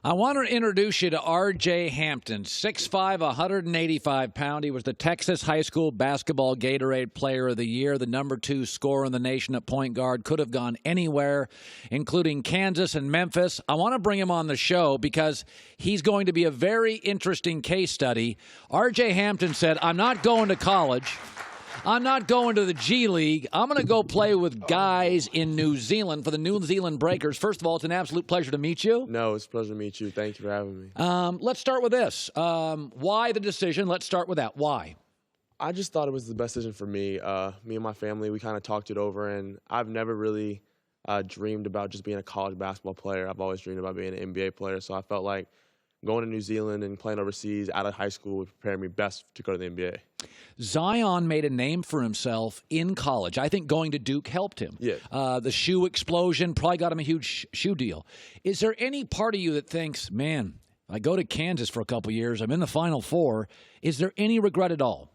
I want to introduce you to RJ Hampton, 6'5", 185-pound. He was the Texas High School Basketball Gatorade Player of the Year, the #2 scorer in the nation at point guard. Could have gone anywhere, including Kansas and Memphis. I want to bring him on the show because he's going to be a very interesting case study. RJ Hampton said, I'm not going to college. I'm not going to the G League. I'm going to go play with guys in New Zealand for the New Zealand Breakers. First of all, it's an absolute pleasure to meet you. No, it's a pleasure to meet you. Thank you for having me. Let's start with this. Why the decision? Let's start with that. Why? I just thought it was the best decision for me. Me and my family, we kind of talked it over, and I've never really dreamed about just being a college basketball player. I've always dreamed about being an NBA player, so I felt like going to New Zealand and playing overseas out of high school would prepare me best to go to the NBA. Zion made a name for himself in college. I think going to Duke helped him. Yeah. The shoe explosion probably got him a huge shoe deal. Is there any part of you that thinks, man, I go to Kansas for a couple years, I'm in the Final Four. Is there any regret at all?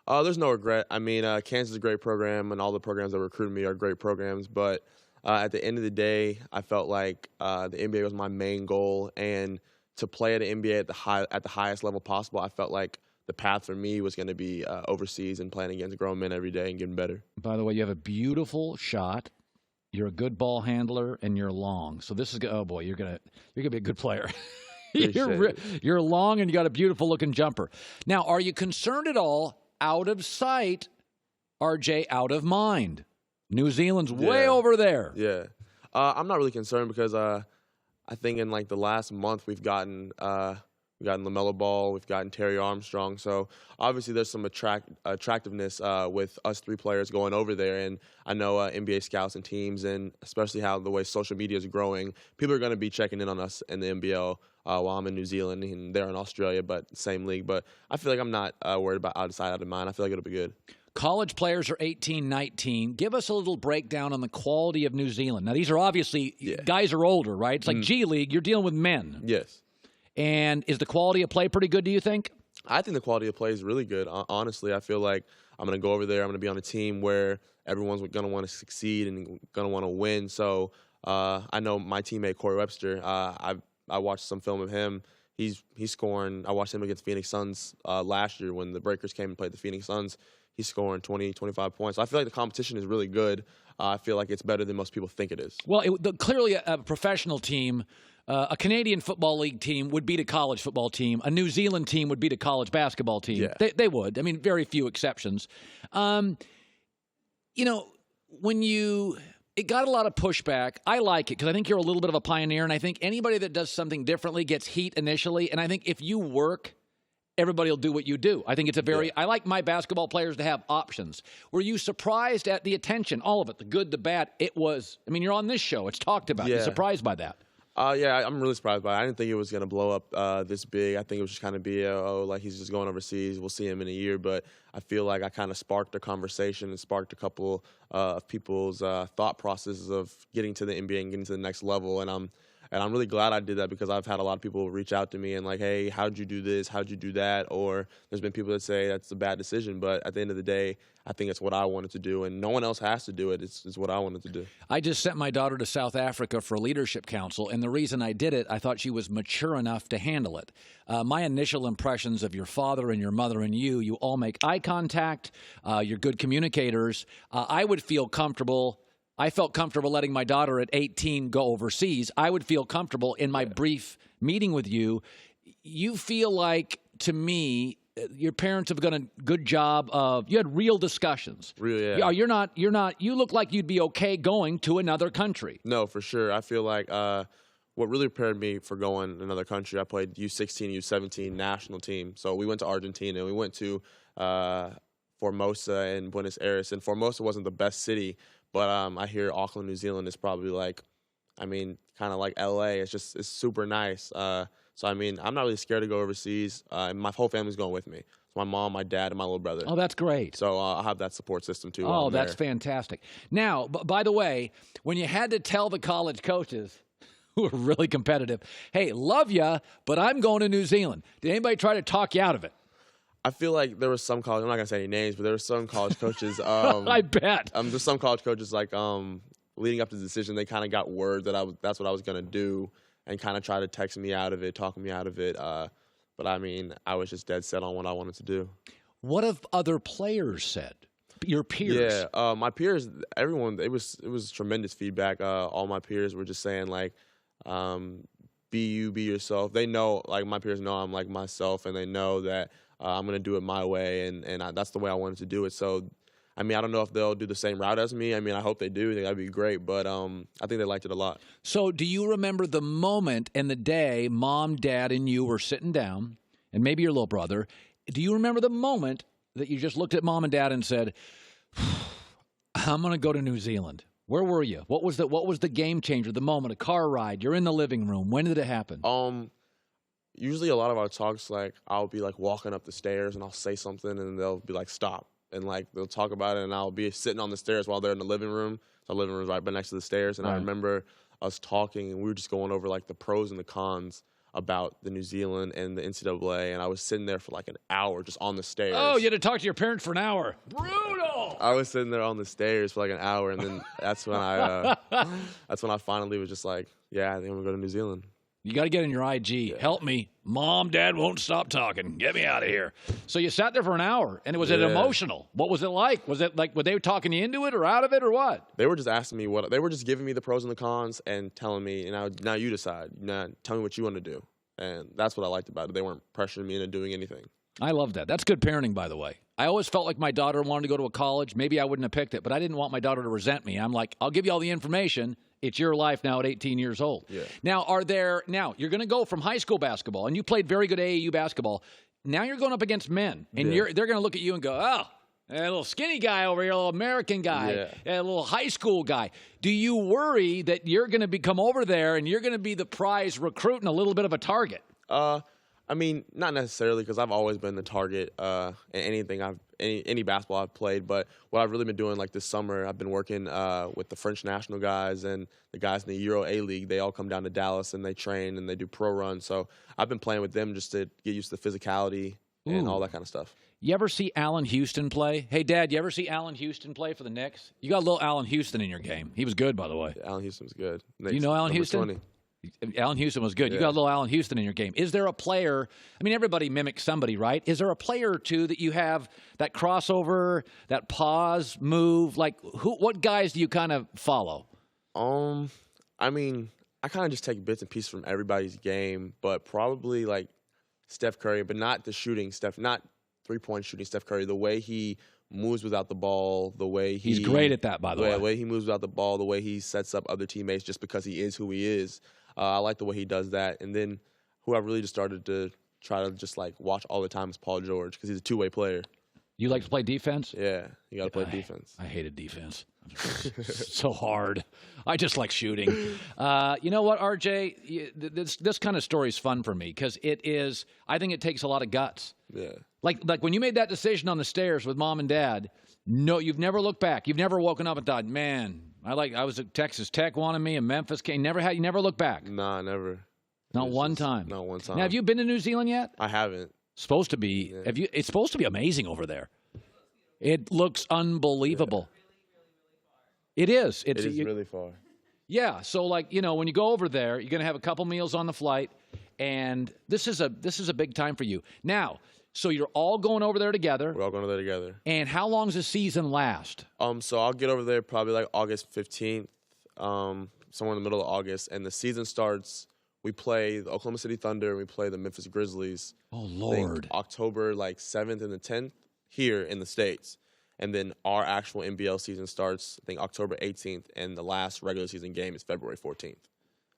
There's no regret. I mean, Kansas is a great program, and all the programs that recruited me are great programs. But at the end of the day, I felt like the NBA was my main goal, and to play at the NBA at the highest level possible, I felt like the path for me was going to be overseas and playing against grown men every day and getting better. By the way, you have a beautiful shot. You're a good ball handler, and you're long. So this is oh boy, you're gonna be a good player. You're long, and you got a beautiful looking jumper. Now, are you concerned at all? Out of sight, RJ, out of mind. New Zealand's way over there. Yeah, I'm not really concerned because I think in like the last month we've gotten LaMelo Ball, we've gotten Terry Armstrong. So obviously there's some attractiveness with us three players going over there. And I know NBA scouts and teams, and especially how the way social media is growing, people are going to be checking in on us in the NBL while I'm in New Zealand and they're in Australia, but same league. But I feel like I'm not worried about out of sight, out of mind. I feel like it'll be good. College players are 18, 19. Give us a little breakdown on the quality of New Zealand. Now, these are obviously guys are older, right? It's like G League. You're dealing with men. Yes. And is the quality of play pretty good, do you think? I think the quality of play is really good. Honestly, I feel like I'm going to go over there. I'm going to be on a team where everyone's going to want to succeed and going to want to win. So I know my teammate, Corey Webster, I watched some film of him. He's scoring. I watched him against Phoenix Suns last year when the Breakers came and played the Phoenix Suns. He's scoring 20, 25 points. So I feel like the competition is really good. I feel like it's better than most people think it is. Well, clearly a professional team, a Canadian Football League team would beat a college football team. A New Zealand team would beat a college basketball team. Yeah. They would. I mean, very few exceptions. You know, it got a lot of pushback. I like it because I think you're a little bit of a pioneer, and I think anybody that does something differently gets heat initially. And I think if you work, everybody will do what you do. I think it's I like my basketball players to have options. Were you surprised at the attention, all of it, the good, the bad? It was, I mean, you're on this show. It's talked about. You're surprised by that? Yeah, I'm really surprised by it. I didn't think it was going to blow up this big. I think it was just kind of be, like he's just going overseas. We'll see him in a year. But I feel like I kind of sparked a conversation and sparked a couple of people's thought processes of getting to the NBA and getting to the next level. And I'm really glad I did that because I've had a lot of people reach out to me and like, hey, how'd you do this? How'd you do that? Or there's been people that say that's a bad decision. But at the end of the day, I think it's what I wanted to do. And no one else has to do it. It's what I wanted to do. I just sent my daughter to South Africa for leadership council. And the reason I did it, I thought she was mature enough to handle it. My initial impressions of your father and your mother and you all make eye contact. You're good communicators. I would feel comfortable. I felt comfortable letting my daughter at 18 go overseas. I would feel comfortable in my brief meeting with you. You feel like, to me, your parents have done a good job of, you had real discussions. Really, yeah. You look like you'd be okay going to another country. No, for sure. I feel like what really prepared me for going to another country, I played U16, U17 national team. So we went to Argentina. We went to Formosa and Buenos Aires. And Formosa wasn't the best city, but I hear Auckland, New Zealand is probably like, I mean, kind of like LA. It's super nice. So, I mean, I'm not really scared to go overseas. And my whole family's going with me. It's my mom, my dad, and my little brother. Oh, that's great. So I'll have that support system, too. Oh, that's fantastic. Now, by the way, when you had to tell the college coaches who are really competitive, hey, love ya, but I'm going to New Zealand, did anybody try to talk you out of it? I feel like there was some college, I'm not going to say any names, but there were some college coaches. I bet. There's some college coaches, like, leading up to the decision, they kind of got word that that's what I was going to do. and kind of try to text me out of it, talk me out of it. But I mean, I was just dead set on what I wanted to do. What have other players said? Your peers? Yeah, my peers, everyone, it was tremendous feedback. All my peers were just saying, like, be you, be yourself. They know, like, my peers know I'm, like, myself, and they know that I'm going to do it my way, and that's the way I wanted to do it. So, I mean, I don't know if they'll do the same route as me. I mean, I hope they do. That'd be great, but I think they liked it a lot. So do you remember the moment and the day Mom, Dad, and you were sitting down, and maybe your little brother, do you remember the moment that you just looked at Mom and Dad and said, I'm going to go to New Zealand? Where were you? What was the game changer, the moment, a car ride? You're in the living room. When did it happen? Usually a lot of our talks, like, I'll be, like, walking up the stairs, and I'll say something, and they'll be like, stop. And, like, they'll talk about it, and I'll be sitting on the stairs while they're in the living room. So the living room's right next to the stairs. And I remember us talking, and we were just going over, like, the pros and the cons about the New Zealand and the NCAA. And I was sitting there for, like, an hour just on the stairs. Oh, you had to talk to your parents for an hour. Brutal! I was sitting there on the stairs for, like, an hour, and then that's when I finally was just like, yeah, I think I'm going to go to New Zealand. You got to get in your IG. Yeah. Help me. Mom, Dad won't stop talking. Get me out of here. So you sat there for an hour, and was it emotional? What was it like? Was it like, were they talking you into it or out of it or what? They were just asking me they were just giving me the pros and the cons and telling me, now you decide. Now tell me what you want to do. And that's what I liked about it. They weren't pressuring me into doing anything. I love that. That's good parenting, by the way. I always felt like my daughter wanted to go to a college. Maybe I wouldn't have picked it, but I didn't want my daughter to resent me. I'm like, I'll give you all the information. It's your life now at 18 years old. Yeah. Now, you're going to go from high school basketball, and you played very good AAU basketball. Now you're going up against men, and they're going to look at you and go, oh, a little skinny guy over here, a little American guy, a little high school guy. Do you worry that you're going to come over there and you're going to be the prize recruit and a little bit of a target? I mean, not necessarily, because I've always been the target in any basketball I've played. But what I've really been doing, like this summer, I've been working with the French national guys and the guys in the Euro A-League. They all come down to Dallas and they train and they do pro runs. So I've been playing with them just to get used to the physicality and all that kind of stuff. You ever see Allen Houston play? Hey, Dad, you ever see Allen Houston play for the Knicks? You got a little Allen Houston in your game. He was good, by the way. Yeah, Allen Houston was good. Do you know Allen Houston? 20. Allen Houston was good. Yeah. You got a little Allen Houston in your game. Is there a player? I mean, everybody mimics somebody, right? Is there a player or two that you have that crossover, that pause move? Like, what guys do you kind of follow? I mean, I kind of just take bits and pieces from everybody's game, but probably like Steph Curry, but not the shooting not three-point shooting Steph Curry. The way he moves without the ball, the way he's great at that, by the way. The way he moves without the ball, the way he sets up other teammates just because he is who he is. I like the way he does that. And then who I really just started to try to just like watch all the time is Paul George, because he's a two-way player. You like to play defense? Yeah, you got to play defense. I hated defense. So hard. I just like shooting. You know what, RJ? This kind of story is fun for me because I think it takes a lot of guts. Yeah. Like when you made that decision on the stairs with Mom and Dad, no, you've never looked back. You've never woken up and thought, man, I was at Texas Tech, wanted me, and Memphis came. You never looked back. Nah, never. Not one time. Not one time. Now, have you been to New Zealand yet? I haven't. Supposed to be. Yeah. It's supposed to be amazing over there. It looks unbelievable. Yeah. It is. It is really far. Yeah. So, like, when you go over there, you're going to have a couple meals on the flight, and this is a big time for you. Now, so you're all going over there together. We're all going over there together. And how long does the season last? So I'll get over there probably like August 15th, somewhere in the middle of August, and the season starts. We play the Oklahoma City Thunder and we play the Memphis Grizzlies. Oh, Lord. October 7th and the 10th here in the States. And then our actual NBL season starts, I think, October 18th, and the last regular season game is February 14th.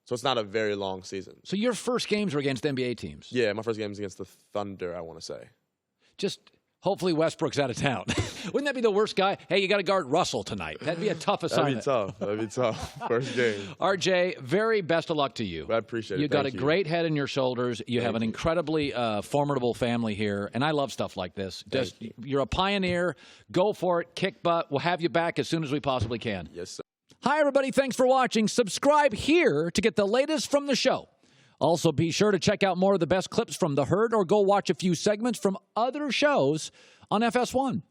So it's not a very long season. So your first games are against NBA teams? Yeah, my first game is against the Thunder, I want to say. Just hopefully Westbrook's out of town. Wouldn't that be the worst guy? Hey, you got to guard Russell tonight. That'd be a tough assignment. That'd be tough. First game. RJ, very best of luck to you. I appreciate it. You've got a great head in your shoulders. You have an incredibly formidable family here, and I love stuff like this. You're a pioneer. Go for it. Kick butt. We'll have you back as soon as we possibly can. Yes, sir. Hi, everybody. Thanks for watching. Subscribe here to get the latest from the show. Also, be sure to check out more of the best clips from The Herd or go watch a few segments from other shows on FS1.